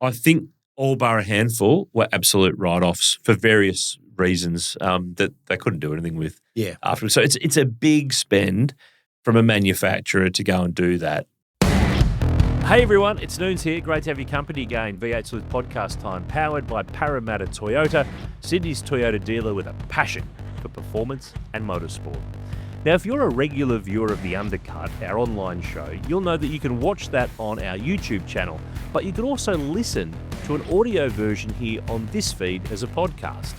I think all bar a handful were absolute write-offs for various reasons that they couldn't do anything with afterwards. So it's a big spend from a manufacturer to go and do that. Hey everyone, it's Noons here. Great to have your company again. V8 Sleuth Podcast time, powered by Parramatta Toyota, Sydney's Toyota dealer with a passion for performance and motorsport. Now, if you're a regular viewer of The Undercut, our online show, you'll know that you can watch that on our YouTube channel, but you can also listen to an audio version here on this feed as a podcast.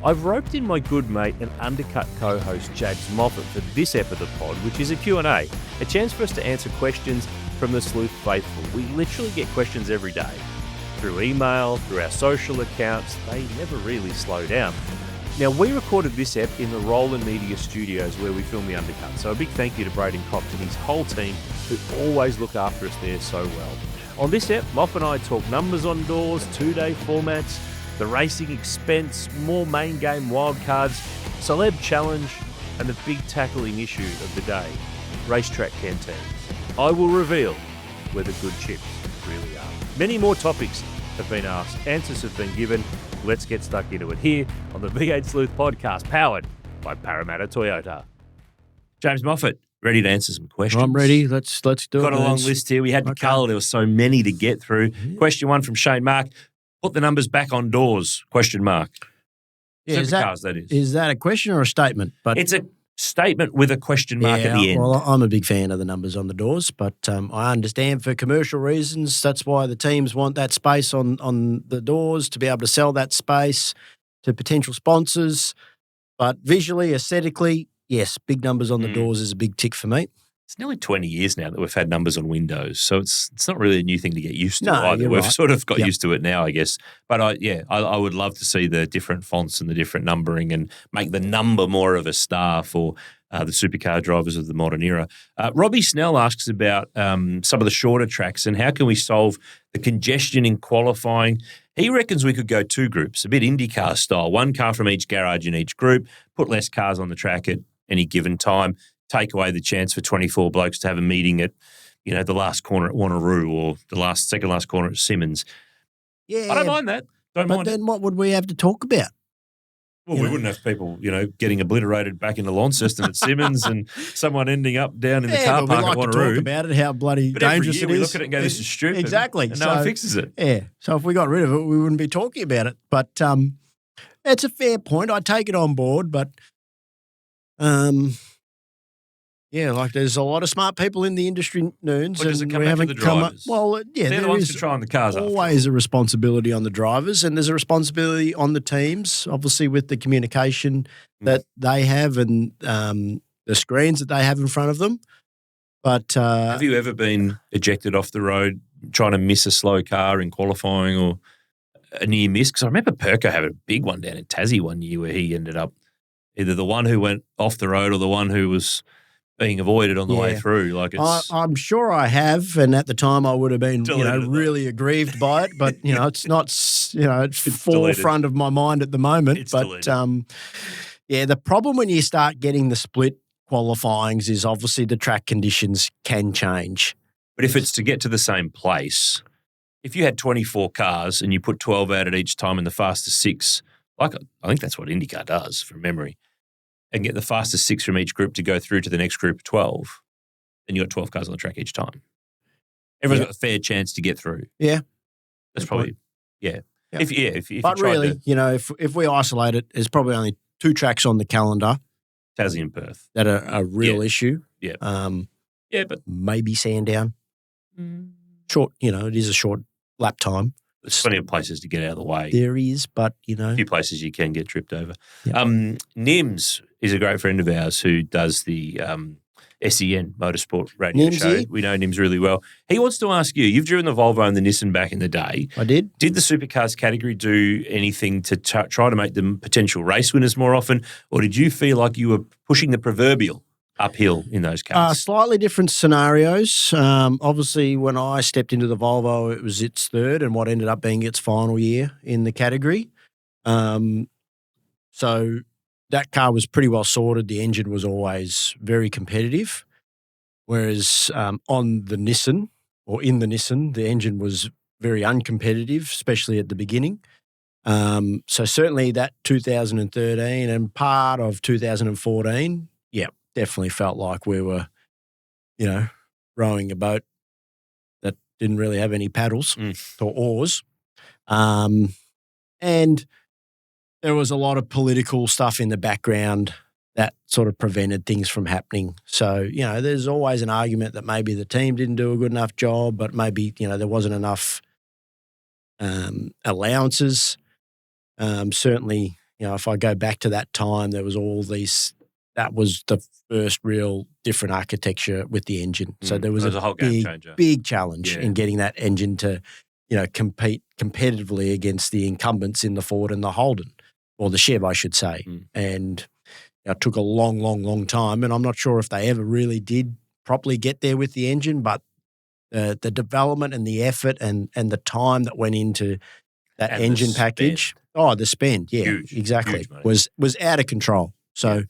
I've roped in my good mate and Undercut co-host James Moffat for this ep of the pod, which is a Q&A, a chance for us to answer questions from the Sleuth faithful. We literally get questions every day. Through email, through our social accounts, they never really slow down. Now, we recorded this ep in the Roland Media Studios where we film The Undercut, so a big thank you to Braden Copt and his whole team who always look after us there so well. On this ep, Moff and I talk numbers on doors, two-day formats, the racing expense, more main game wildcards, celeb challenge, and the big tackling issue of the day, racetrack canteens. I will reveal where the good chips really are. Many more topics have been asked, answers have been given. Let's get stuck into it here on the V8 Sleuth Podcast, powered by Parramatta Toyota. James Moffat, ready to answer some questions? I'm ready. Let's do it. Got a long list here. We had to cull. There were so many to get through. Question 1 from Shane Mark. Put the numbers back on doors, question mark. Yeah, Supercars, that is. Is that a question or a statement? But it's a statement with a question mark at the end. Well, I'm a big fan of the numbers on the doors, but I understand for commercial reasons, that's why the teams want that space on the doors to be able to sell that space to potential sponsors. But visually, aesthetically, yes, big numbers on the doors is a big tick for me. It's nearly 20 years now that we've had numbers on windows, so it's not really a new thing to get used to either. We've sort of got used to it now, I guess. But I would love to see the different fonts and the different numbering and make the number more of a star for the supercar drivers of the modern era. Robbie Snell asks about some of the shorter tracks and how can we solve the congestion in qualifying. He reckons we could go 2 groups, a bit IndyCar style, 1 car from each garage in each group, put less cars on the track at any given time, take away the chance for 24 blokes to have a meeting at, the last corner at Wanneroo or the second last corner at Simmons. Yeah. I don't mind that. But then what would we have to talk about? Well, we wouldn't have people, getting obliterated back into Launceston at Simmons and someone ending up down in the car park at Wanneroo. We like to talk about it, how bloody dangerous it is. We look at it and go, this is stupid. Exactly. And no one fixes it. Yeah. So if we got rid of it, we wouldn't be talking about it. But it's a fair point. I take it on board, but there's a lot of smart people in the industry, Noons. Does it come back to the drivers? They're the ones controlling the cars. Always a responsibility on the drivers, and there's a responsibility on the teams, obviously with the communication that they have and the screens that they have in front of them. But have you ever been ejected off the road trying to miss a slow car in qualifying or a near miss? Because I remember Perko having a big one down in Tassie one year where he ended up either the one who went off the road or the one who was being avoided on the way through. I'm sure I have, and at the time I would have been, really aggrieved by it. But it's not, it's forefront of my mind at the moment. The problem when you start getting the split qualifyings is obviously the track conditions can change. But if it's to get to the same place, if you had 24 cars and you put 12 out at each time in the fastest 6, I think that's what IndyCar does from memory, and get the fastest 6 from each group to go through to the next group of 12, then you got 12 cars on the track each time. Everyone's got a fair chance to get through. Yeah. That's probably, If but really, if we isolate it, there's probably only 2 tracks on the calendar. Tassie and Perth. That are a real issue. Yeah. But maybe Sandown. Short, it is a short lap time. There's plenty of places to get out of the way. There is, but, a few places you can get tripped over. Yep. Nims is a great friend of ours who does the SEN Motorsport radio show. We know Nims really well. He wants to ask you, you've driven the Volvo and the Nissan back in the day. I did. Did the Supercars category do anything to try to make them potential race winners more often, or did you feel like you were pushing the proverbial uphill in those cases? Slightly different scenarios. Obviously, when I stepped into the Volvo, it was its 3rd and what ended up being its final year in the category. So that car was pretty well sorted. The engine was always very competitive. Whereas on the Nissan, or in the Nissan, the engine was very uncompetitive, especially at the beginning. So certainly that 2013 and part of 2014, definitely felt like we were, rowing a boat that didn't really have any paddles or oars. And there was a lot of political stuff in the background that sort of prevented things from happening. So, there's always an argument that maybe the team didn't do a good enough job, but maybe, there wasn't enough allowances. Certainly, if I go back to that time, there was all these, that was the first real different architecture with the engine. So there was a whole big challenge in getting that engine to, compete competitively against the incumbents in the Ford and the Holden, or the Chev, I should say. And it took a long, long, long time. And I'm not sure if they ever really did properly get there with the engine, but the development and the effort and the time that went into that and engine package. Oh, the spend. Yeah, huge, exactly. Huge, was out of control. So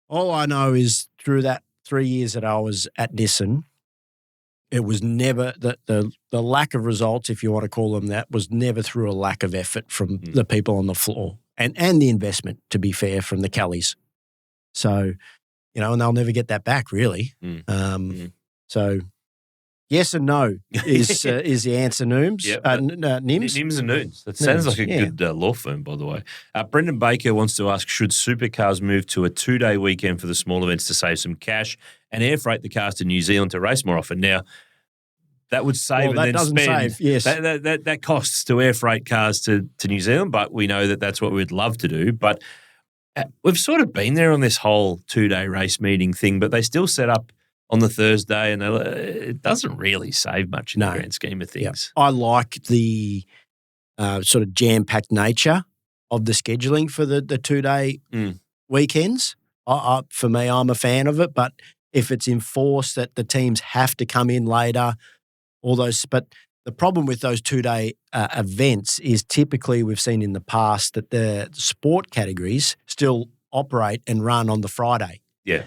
all I know is through that 3 years that I was at Nissan, it was never the lack of results, if you want to call them that, was never through a lack of effort from the people on the floor and the investment, to be fair, from the Kellys. So, and they'll never get that back, really. So, yes and no is the answer, Nooms. Nims? Nims and Noons. That sounds like a good law firm, by the way. Brendan Baker wants to ask, should Supercars move to a 2-day weekend for the small events to save some cash and air freight the cars to New Zealand to race more often? Now, that would save and then spend. Yes. That costs to air freight cars to New Zealand, but we know that that's what we'd love to do. But we've sort of been there on this whole 2-day race meeting thing, but they still set up on the Thursday, and it doesn't really save much in the grand scheme of things. I like the sort of jam-packed nature of the scheduling for the 2-day weekends. For me, I'm a fan of it, but if it's enforced that the teams have to come in later, but the problem with those 2-day events is typically we've seen in the past that the sport categories still operate and run on the Friday. Yeah.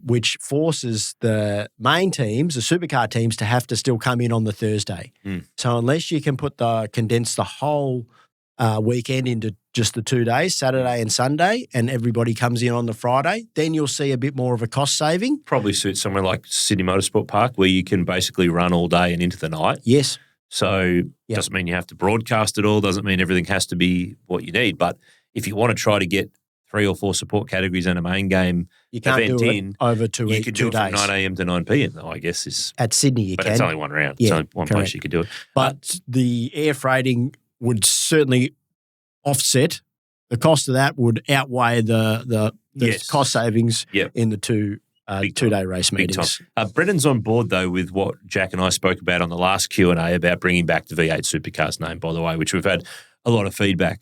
Which forces the main teams, the supercar teams, to have to still come in on the Thursday. So unless you can condense the whole weekend into just the 2 days, Saturday and Sunday, and everybody comes in on the Friday, then you'll see a bit more of a cost saving. Probably suits somewhere like Sydney Motorsport Park, where you can basically run all day and into the night. Yes. So doesn't mean you have to broadcast it all, doesn't mean everything has to be what you need. But if you want to try to get 3 or 4 support categories and a main game event in, over 2 days. You could do it from 9 a.m. to 9 p.m. though, I guess. Is at Sydney but can. It's only one round. Yeah, it's only one place you could do it. But the air freighting would certainly offset. The cost of that would outweigh the cost savings in the 2-day race meetings. Brendan's on board, though, with what Jack and I spoke about on the last Q&A about bringing back the V8 Supercars name, by the way, which we've had a lot of feedback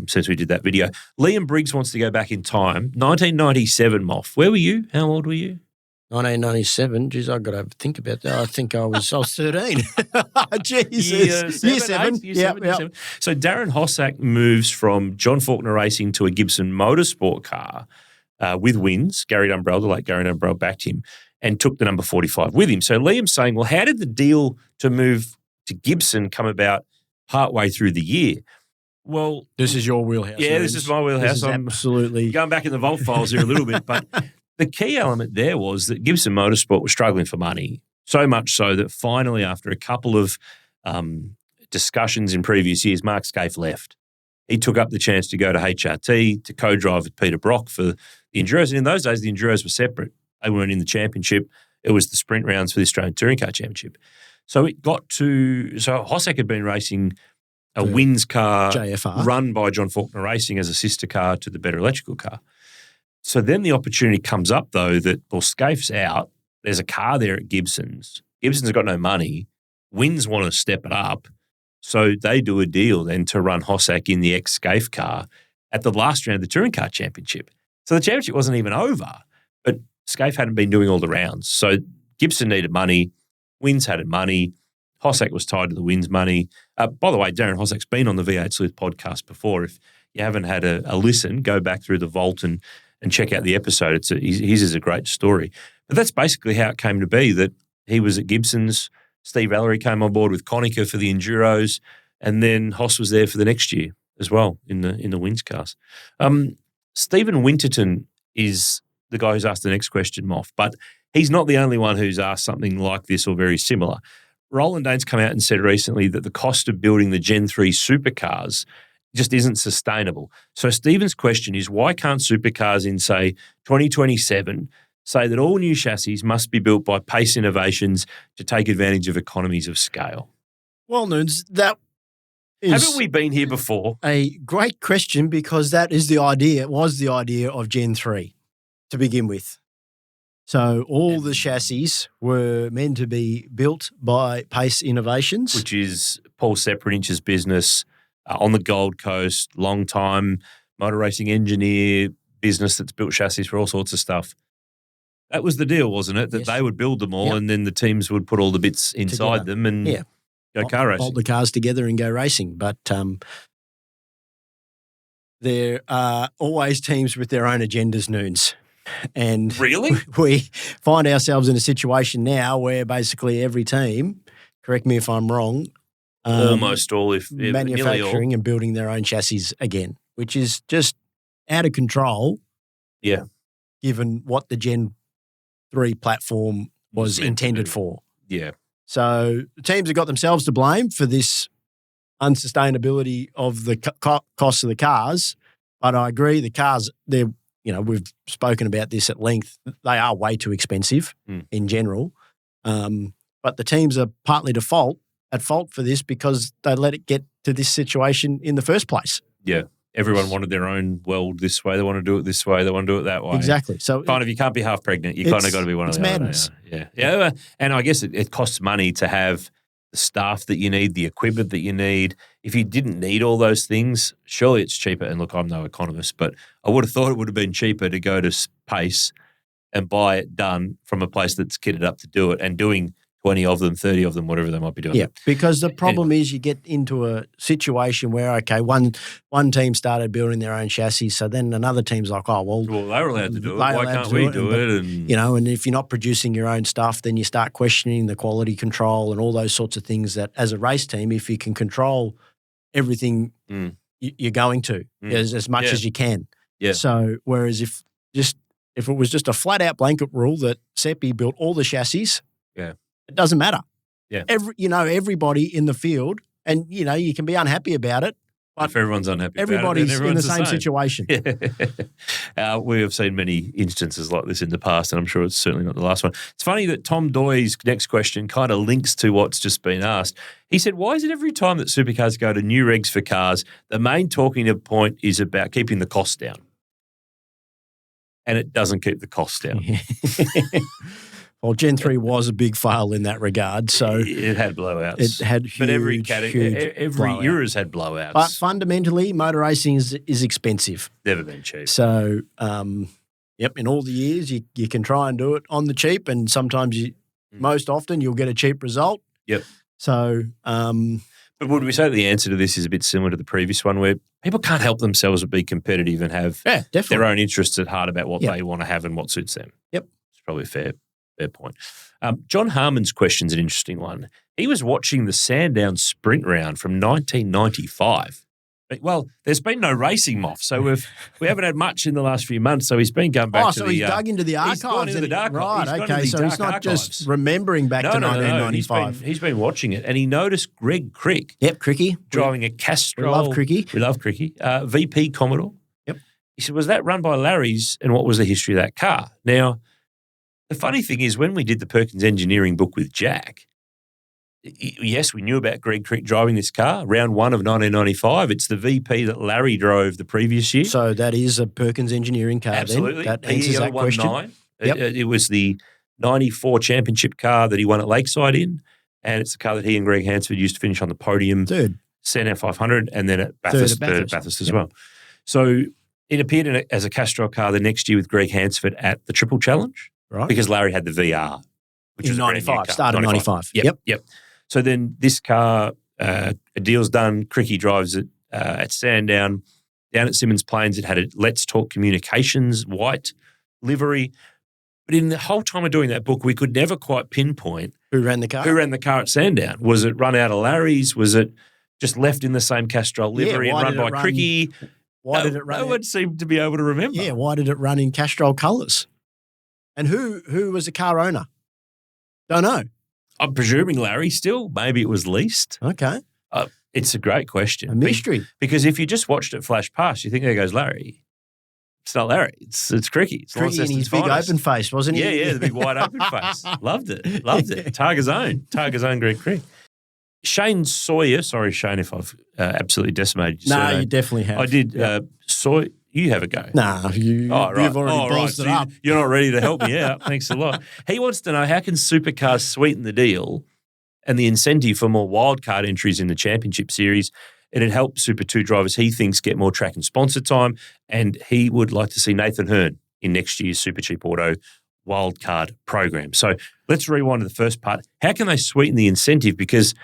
since we did that video. Liam Briggs wants to go back in time. 1997, Moff. Where were you? How old were you? 1997. Geez, I've got to think about that. I think I was 13. Jesus. Year 7. Yep. So Darren Hossack moves from John Faulkner Racing to a Gibson Motorsport car with wins. Gary Dumbrell, the late Gary Dumbrell, backed him and took the number 45 with him. So Liam's saying, well, how did the deal to move to Gibson come about partway through the year? Well, this is your wheelhouse. Yeah, this is my wheelhouse. I'm absolutely going back in the vault files here a little bit, but the key element there was that Gibson Motorsport was struggling for money, so much so that finally, after a couple of discussions in previous years, Mark Scaife left. He took up the chance to go to HRT to co-drive with Peter Brock for the Enduros. And in those days, the Enduros were separate. They weren't in the championship. It was the sprint rounds for the Australian Touring Car Championship. So Hossack had been racing a Wins car JFR run by John Faulkner Racing as a sister car to the Better Electrical car. So then the opportunity comes up, though, that, Scaife's out. There's a car there at Gibson's. Gibson's got no money. Wins want to step it up. So they do a deal then to run Hossack in the ex-Scaife car at the last round of the Touring Car Championship. So the championship wasn't even over, but Scaife hadn't been doing all the rounds. So Gibson needed money. Wins had money. Hossack was tied to the Wins money. By the way, Darren Hossack's been on the V8 Sleuth podcast before. If you haven't had a listen, go back through the vault and check out the episode. His is a great story. But that's basically how it came to be, that he was at Gibson's. Steve Valerie came on board with Konica for the Enduros, and then Haas was there for the next year as well in the Wins cars. Stephen Winterton is the guy who's asked the next question, Moff, but he's not the only one who's asked something like this or very similar. Roland Dane's come out and said recently that the cost of building the Gen 3 supercars just isn't sustainable. So Stephen's question is, why can't supercars in, say, 2027 say that all new chassis must be built by Pace Innovations to take advantage of economies of scale? Well, Noons, that is haven't we been here before? A great question, because that is the idea, was the idea of Gen 3 to begin with. So all the chassis were meant to be built by Pace Innovations. Which is Paul Seperinch's business on the Gold Coast, long-time motor racing engineer business that's built chassis for all sorts of stuff. That was the deal, wasn't it? That they would build them all and then the teams would put all the bits inside them and go car racing. Bolt the cars together and go racing. But there are always teams with their own agendas, Noons. And really? We find ourselves in a situation now where basically every team, correct me if I'm wrong, almost all, if manufacturing all. And building their own chassis again, which is just out of control. Yeah. Given what the Gen 3 platform was intended for. Yeah. So the teams have got themselves to blame for this unsustainability of the cost of the cars. But I agree, the cars, we've spoken about this at length. They are way too expensive in general. But the teams are partly at fault for this because they let it get to this situation in the first place. Yeah. Everyone wanted their own world this way. They want to do it this way. They want to do it that way. Exactly. So kind of, you can't be half pregnant. You kind of got to be one of the madness. Other. Yeah. And I guess it costs money to have the staff that you need, the equipment that you need. If you didn't need all those things, surely it's cheaper. And look, I'm no economist, but I would have thought it would have been cheaper to go to Pace and buy it done from a place that's kitted up to do it and doing 20 of them, 30 of them, whatever they might be doing. Yeah, because the problem is you get into a situation where, okay, one team started building their own chassis, so then another team's like, well, they're allowed to do it. Why can't we do it? And and if you're not producing your own stuff, then you start questioning the quality control and all those sorts of things that, as a race team, if you can control everything, you're going to as much as you can. Yeah. So whereas if it was just a flat out blanket rule that Seppi built all the chassis, it doesn't matter. Yeah. Everybody in the field, and you can be unhappy about it, but if everyone's unhappy, everybody's about it, in the same situation. We have seen many instances like this in the past, and I'm sure it's certainly not the last one. It's funny that Tom Doy's next question kind of links to what's just been asked. He said, "Why is it every time that supercars go to new regs for cars, the main talking point is about keeping the costs down?" And it doesn't keep the costs down. Well, Gen 3 was a big fail in that regard. So it had blowouts. It had huge, but every era's had blowouts. But fundamentally, motor racing is expensive. Never been cheap. So, in all the years, you can try and do it on the cheap, and sometimes most often you'll get a cheap result. Yep. So, but would we say that the answer to this is a bit similar to the previous one, where people can't help themselves but be competitive and have their own interests at heart about what they want to have and what suits them? Yep. It's probably a fair point. John Harmon's question's an interesting one. He was watching the Sandown Sprint Round from 1995. Well, there's been no racing, Moff, so we haven't had much in the last few months. So he's been going back to the. Oh, so he's dug into the archives. He's gone into the dark. Right. Okay. So he's not just remembering back to 1995. No. He's been watching it, and he noticed Greg Crick. Yep, Cricky driving a Castrol. We love Cricky. We love Cricky. VP Commodore. Yep. He said, "Was that run by Larry's? And what was the history of that car?" Now, the funny thing is, when we did the Perkins Engineering book with Jack, yes, we knew about Greg Crick driving this car, round 1 of 1995. It's the VP that Larry drove the previous year. So that is a Perkins Engineering car. Absolutely. Then. That answers that question. Yep. It was the 94 championship car that he won at Lakeside in, and it's the car that he and Greg Hansford used to finish on the podium. Third. Sandown 500, and then at Bathurst, third at Bathurst as well. So it appeared as a Castrol car the next year with Greg Hansford at the Triple Challenge. Right. Because Larry had the VR, which was 95, started 95. Yep. So then this car, a deal's done. Cricky drives it at Sandown. Down at Simmons Plains, it had a Let's Talk Communications white livery. But in the whole time of doing that book, we could never quite pinpoint Who ran the car? Who ran the car at Sandown? Was it run out of Larry's? Was it just left in the same Castrol livery and run by Cricky? Why did it run? No one seemed to be able to remember. Yeah, why did it run in Castrol colours? And who was the car owner? Don't know. I'm presuming Larry still. Maybe it was leased. Okay. It's a great question. A mystery. Because if you just watched it flash past, you think, there goes Larry. It's not Larry. It's Cricky. It's Cricky in his big open face, wasn't he? Yeah, the big wide open face. Loved it. Targa's own Greg Crick. Shane Sawyer. Sorry, Shane, if I've absolutely decimated your surname. You definitely have. I did. Sawyer. You have a go. Nah, you've already ballsed it up. You're not ready to help me out. Thanks a lot. He wants to know, how can Supercars sweeten the deal and the incentive for more wildcard entries in the Championship Series? It'd help Super 2 drivers, he thinks, get more track and sponsor time, and he would like to see Nathan Hearn in next year's Super Cheap Auto wildcard program. So let's rewind to the first part. How can they sweeten the incentive? Because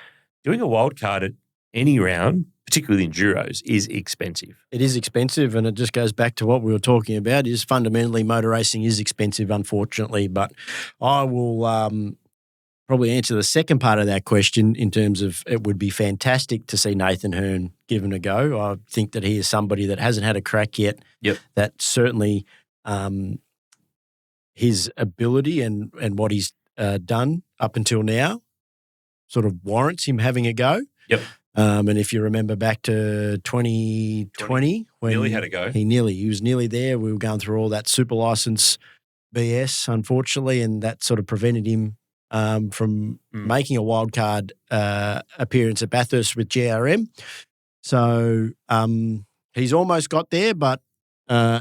doing a wildcard at any round, particularly in Enduros, is expensive. It is expensive, and it just goes back to what we were talking about, is fundamentally motor racing is expensive, unfortunately. But I will probably answer the second part of that question in terms of it would be fantastic to see Nathan Hearn given a go. I think that he is somebody that hasn't had a crack yet. Yep. That certainly his ability and what he's done up until now sort of warrants him having a go. Yep. And if you remember back to 2020, when nearly had a go. He was nearly there. We were going through all that super license BS, unfortunately, and that sort of prevented him from making a wildcard appearance at Bathurst with GRM. So he's almost got there, but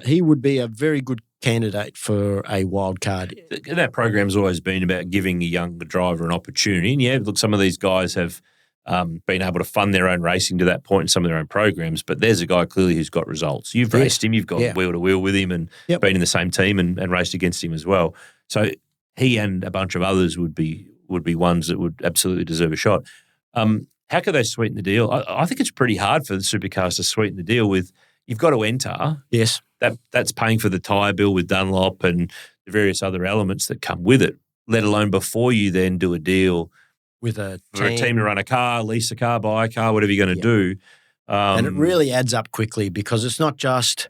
he would be a very good candidate for a wildcard. That program's always been about giving a young driver an opportunity. And yeah, look, some of these guys have been able to fund their own racing to that point in some of their own programs, but there's a guy clearly who's got results. You've raced him, you've got wheel to wheel with him and been in the same team and raced against him as well. So he and a bunch of others would be ones that would absolutely deserve a shot. How could they sweeten the deal? I think it's pretty hard for the Supercars to sweeten the deal with, you've got to enter. Yes. That's paying for the tyre bill with Dunlop and the various other elements that come with it, let alone before you then do a deal with a team to run a car, lease a car, buy a car, whatever you're going to do. And it really adds up quickly because it's not just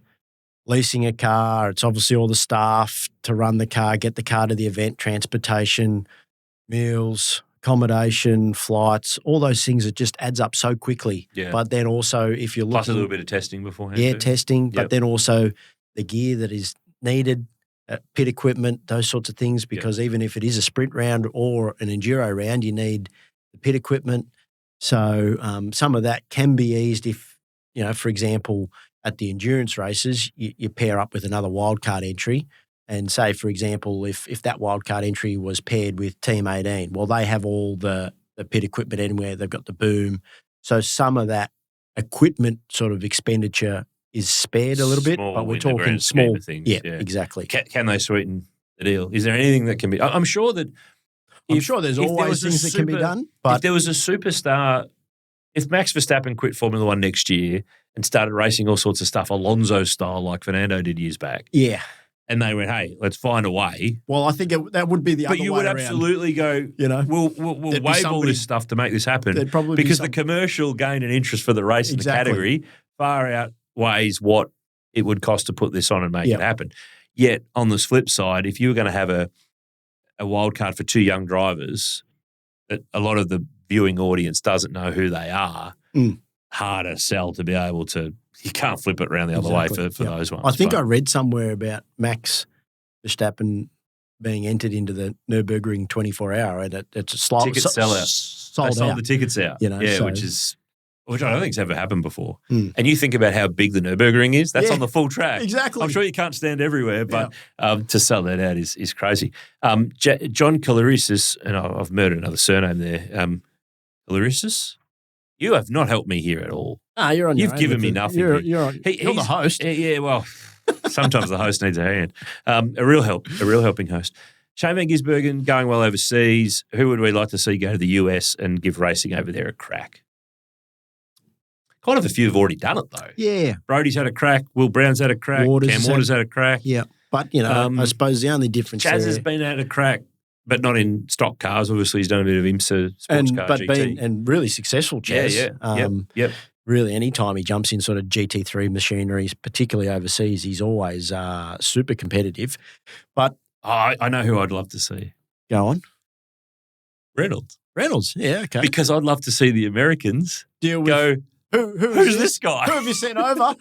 leasing a car. It's obviously all the staff to run the car, get the car to the event, transportation, meals, accommodation, flights, all those things. It just adds up so quickly. Yeah. But then also if you're looking... Plus a little bit of testing beforehand. Yeah, too. testing. But then also the gear that is needed, pit equipment, those sorts of things, because even if it is a sprint round or an enduro round, you need the pit equipment. So some of that can be eased if, for example, at the endurance races, you pair up with another wildcard entry and say, for example, if that wildcard entry was paired with Team 18, well, they have all the pit equipment anywhere. They've got the boom. So some of that equipment sort of expenditure is spared a little bit, but we're talking small things. Yeah, exactly. Can they sweeten the deal? Is there anything that can be? I'm sure that. There's always things that can be done. But if there was a superstar, if Max Verstappen quit Formula One next year and started racing all sorts of stuff, Alonso style, like Fernando did years back, and they went, "Hey, let's find a way." Well, I think that would be the other way. But you would absolutely go, we'll waive all this stuff to make this happen. There'd probably because the commercial gain and interest for the race and the category far outweighs what it would cost to put this on and make it happen. Yet on the flip side, if you were going to have a wild card for two young drivers that a lot of the viewing audience doesn't know who they are, harder sell to be able to. You can't flip it around the other way for those ones. I think I read somewhere about Max Verstappen being entered into the Nürburgring 24-hour, and it's a ticket sellout. Sold out. The tickets out, which I don't think's ever happened before. And you think about how big the Nürburgring is. That's on the full track. Exactly. I'm sure you can't stand everywhere, but to sell that out is crazy. John Calarisis, and I've murdered another surname there. Calarisis? You have not helped me here at all. You're on your own. You've given me nothing. You're the host. Yeah, well, sometimes the host needs a hand. A real helping host. Shane Van Gisbergen going well overseas. Who would we like to see go to the US and give racing over there a crack? Quite a few have already done it, though. Yeah. Brody's had a crack. Will Brown's had a crack. Cam Waters had a crack. Yeah. But, I suppose the only difference Chaz has been at a crack. but not in stock cars. Obviously, he's done a bit of IMSA sports car GT. And really successful, Chaz. Yep. Really, anytime he jumps in sort of GT3 machinery, particularly overseas, he's always super competitive. But I know who I'd love to see. Go on. Reynolds, yeah, okay. Because I'd love to see the Americans deal with go, who's this guy? Who have you sent over?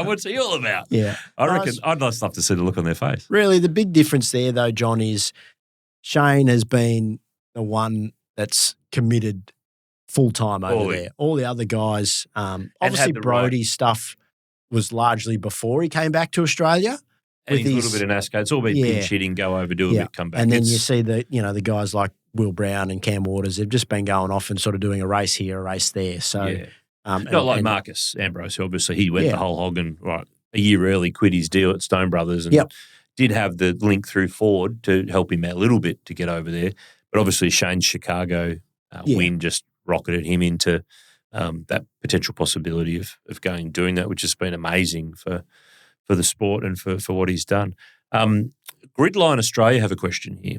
What's he all about? Yeah. I reckon I'd just love to see the look on their face. Really, the big difference there, though, John, is Shane has been the one that's committed full-time over there. All the other guys, obviously Brody's stuff was largely before he came back to Australia. And he's a little bit of NASCAR. It's all been pinch hitting, go over, do a bit, come back. And then you see the guys like Will Brown and Cam Waters, they've just been going off and sort of doing a race here, a race there. So not like Marcus Ambrose, who obviously he went the whole hog and a year early quit his deal at Stone Brothers and did have the link through Ford to help him out a little bit to get over there. But obviously Shane's Chicago win just rocketed him into that potential possibility of doing that, which has been amazing for the sport and for what he's done. Gridline Australia have a question here.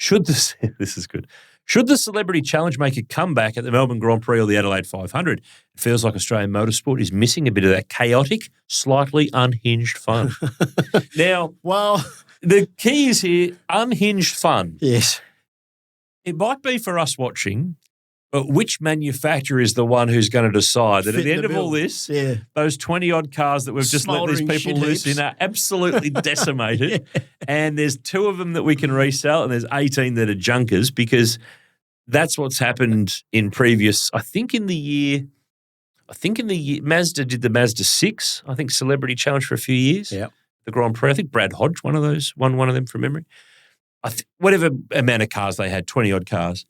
This is good. Should the Celebrity Challenge make a comeback at the Melbourne Grand Prix or the Adelaide 500? It feels like Australian motorsport is missing a bit of that chaotic, slightly unhinged fun. Now, the key is here, unhinged fun. Yes. It might be for us watching, but which manufacturer is the one who's going to decide that at the end of all this, those 20-odd cars that we've just let these people loose in are absolutely decimated, and there's 2 of them that we can resell, and there's 18 that are junkers, because that's what's happened in previous, I think in the year, Mazda did the Mazda 6, I think Celebrity Challenge for a few years, the Grand Prix. I think Brad Hodge, one of them from memory. Whatever amount of cars they had, 20-odd cars,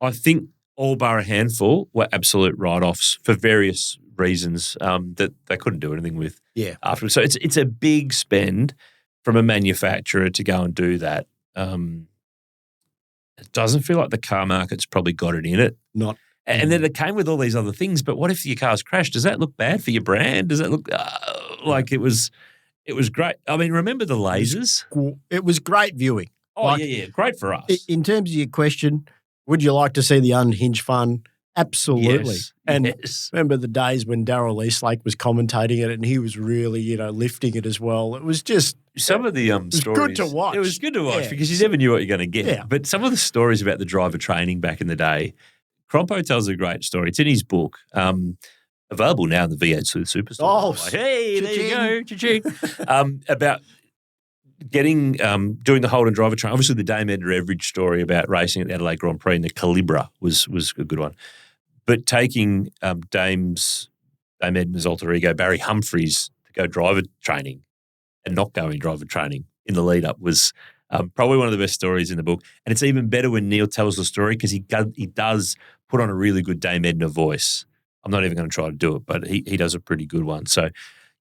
I think all bar a handful were absolute write-offs for various reasons that they couldn't do anything with afterwards. So it's a big spend from a manufacturer to go and do that. It doesn't feel like the car market's probably got it in it. And then it came with all these other things, but what if your car's crashed? Does that look bad for your brand? Does that look like it was great? I mean, remember the lasers? It was great viewing. Oh, great for us. In terms of your question, would you like to see the unhinged fun? Absolutely. Yes. And remember the days when Darryl Eastlake was commentating it and he was really, lifting it as well. It was just some of the stories. It was good to watch. It was good to watch because you never knew what you're going to get. Yeah. But some of the stories about the driver training back in the day, Crompo tells a great story. It's in his book. Available now in the V8 Sleuth Superstore. Oh, hey, there you go. Cha-ching. About doing the hold and driver training. Obviously, the Dame Edna Everidge story about racing at the Adelaide Grand Prix in the Calibra was a good one. But taking Dame Edna's alter ego, Barry Humphries, to go driver training and not going driver training in the lead up was probably one of the best stories in the book. And it's even better when Neil tells the story because he does put on a really good Dame Edna voice. I'm not even going to try to do it, but he does a pretty good one. So,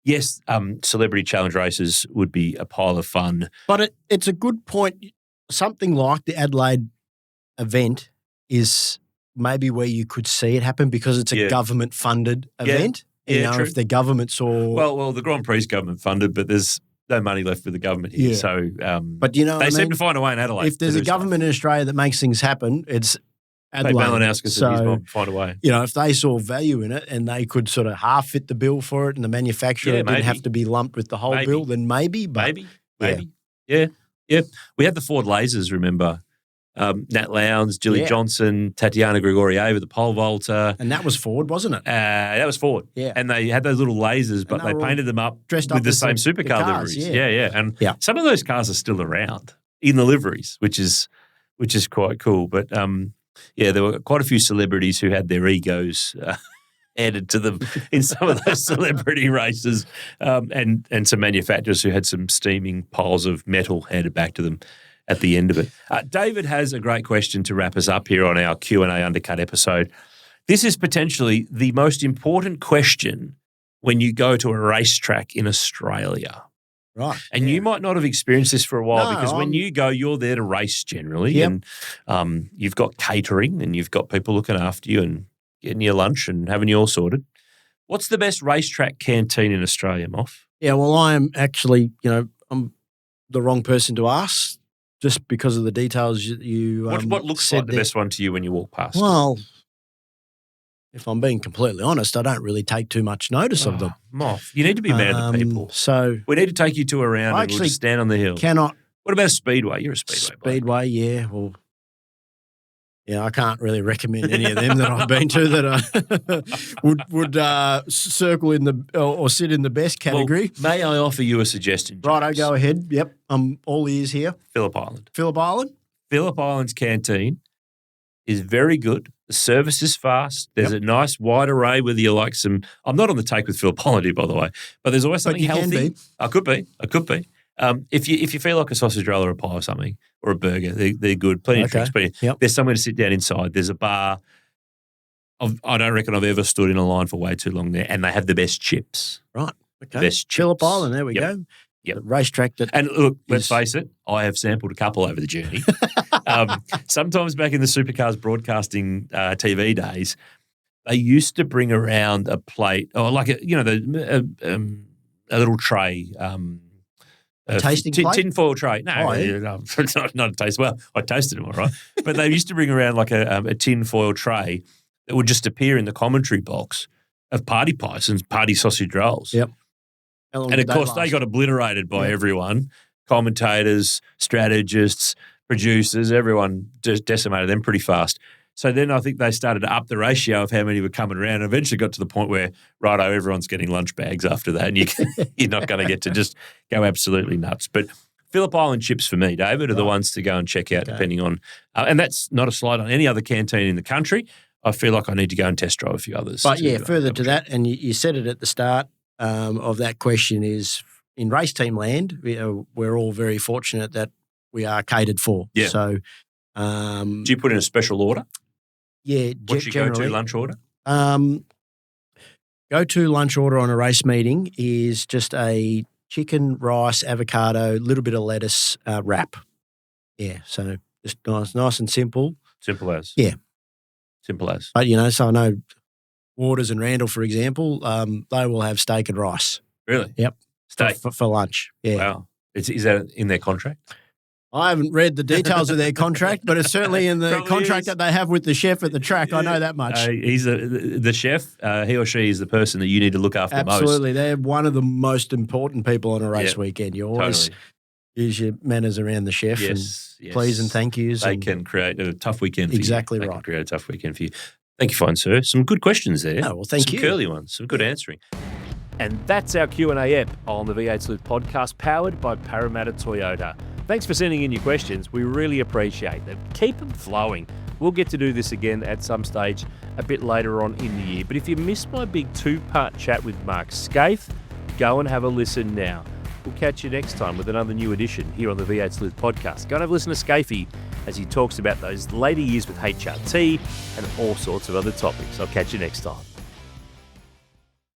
yes, Celebrity Challenge races would be a pile of fun. But it's a good point. Something like the Adelaide event is maybe where you could see it happen because it's a government-funded event. True. If the government saw... Well, the Grand Prix is government-funded, but there's no money left for the government here. Yeah. So but they seem to find a way in Adelaide. If there's a government in Australia that makes things happen, it's Adelaide. Malinowskis and his mom find a way. If they saw value in it and they could sort of half fit the bill for it and the manufacturer didn't have to be lumped with the whole bill, then maybe. But maybe. Yeah. We had the Ford lasers, remember? Nat Lowndes, Jilly Johnson, Tatiana Grigorieva, the pole vaulter. And that was Ford, wasn't it? That was Ford. Yeah. And they had those little lasers, but they painted them up dressed with up the same supercar liveries. Yeah. And some of those cars are still around in the liveries, which is quite cool. But there were quite a few celebrities who had their egos added to them in some of those celebrity races, and some manufacturers who had some steaming piles of metal handed back to them at the end of it. David has a great question to wrap us up here on our Q&A Undercut episode. This is potentially the most important question when you go to a racetrack in Australia. Right. And you might not have experienced this for a while because when you go, you're there to race generally. Yep. And you've got catering and you've got people looking after you and getting your lunch and having you all sorted. What's the best racetrack canteen in Australia, Moff? Yeah, well, I am actually, I'm the wrong person to ask just because of the details you what looks like the best one to you when you walk past? Well, if I'm being completely honest, I don't really take too much notice of them. Moff, you need to be man of the people. So we need to take you to a round and we'll just stand on the hill. What about a speedway? You're a speedway bloke. Speedway, yeah. Well, yeah, I can't really recommend any of them that I've been to that would circle in the or sit in the best category. Well, may I offer you a suggestion, James? Righto, go ahead. Yep, I'm all ears here. Phillip Island. Phillip Island? Phillip Island's canteen is very good. The service is fast. There's a nice wide array whether you like some – I'm not on the take with Phillip Island here, by the way, but there's always something healthy. Can be. I could be. If you feel like a sausage roll or a pie or something or a burger, they're good. Plenty of drinks. There's somewhere to sit down inside. There's a bar. I don't reckon I've ever stood in a line for way too long there, and they have the best chips. Right. Okay. Best chips. Phillip Island, there we go. Yep. The racetrack and look, let's face it, I have sampled a couple over the journey. Sometimes back in the Supercars broadcasting TV days, they used to bring around a plate or like a little tray. A tasting plate? Tinfoil tray. No, it's not a taste. Well, I tasted them all right. But they used to bring around like a tinfoil tray that would just appear in the commentary box of party pies and party sausage rolls. Yep. And, of course, they got obliterated by everyone, commentators, strategists, producers, everyone just decimated them pretty fast. So then I think they started to up the ratio of how many were coming around and eventually got to the point where, righto, everyone's getting lunch bags after that and you're not going to get to just go absolutely nuts. But Phillip Island chips for me, David, are the ones to go and check out depending on and that's not a slight on any other canteen in the country. I feel like I need to go and test drive a few others. But, further to that, and you said it at the start of that question is in race team land, we're all very fortunate that we are catered for. Yeah. So, do you put in a special order? Yeah, what's your go-to lunch order? Go-to lunch order on a race meeting is just a chicken, rice, avocado, little bit of lettuce wrap. Yeah, so just nice and simple. Simple as? Yeah. Simple as. But, so I know Waters and Randall, for example, they will have steak and rice. Really? Yep. Steak? For lunch, yeah. Wow. Is that in their contract? I haven't read the details of their contract, but it's certainly in the contract that they have with the chef at the track. I know that much. He's the chef. He or she is the person that you need to look after most. Absolutely. They're one of the most important people on a race weekend. You always use your manners around the chef and please and thank yous. They can create a tough weekend for you. Exactly right. They can create a tough weekend for you. Thank you, fine sir. Some good questions there. Oh, well, thank you. Some curly ones. Some good answering. And that's our Q&A app on the V8 Sleuth Podcast, powered by Parramatta Toyota. Thanks for sending in your questions. We really appreciate them. Keep them flowing. We'll get to do this again at some stage a bit later on in the year. But if you missed my big two-part chat with Mark Scaife, go and have a listen now. We'll catch you next time with another new edition here on the V8 Sleuth Podcast. Go and have a listen to Scaife as he talks about those later years with HRT and all sorts of other topics. I'll catch you next time.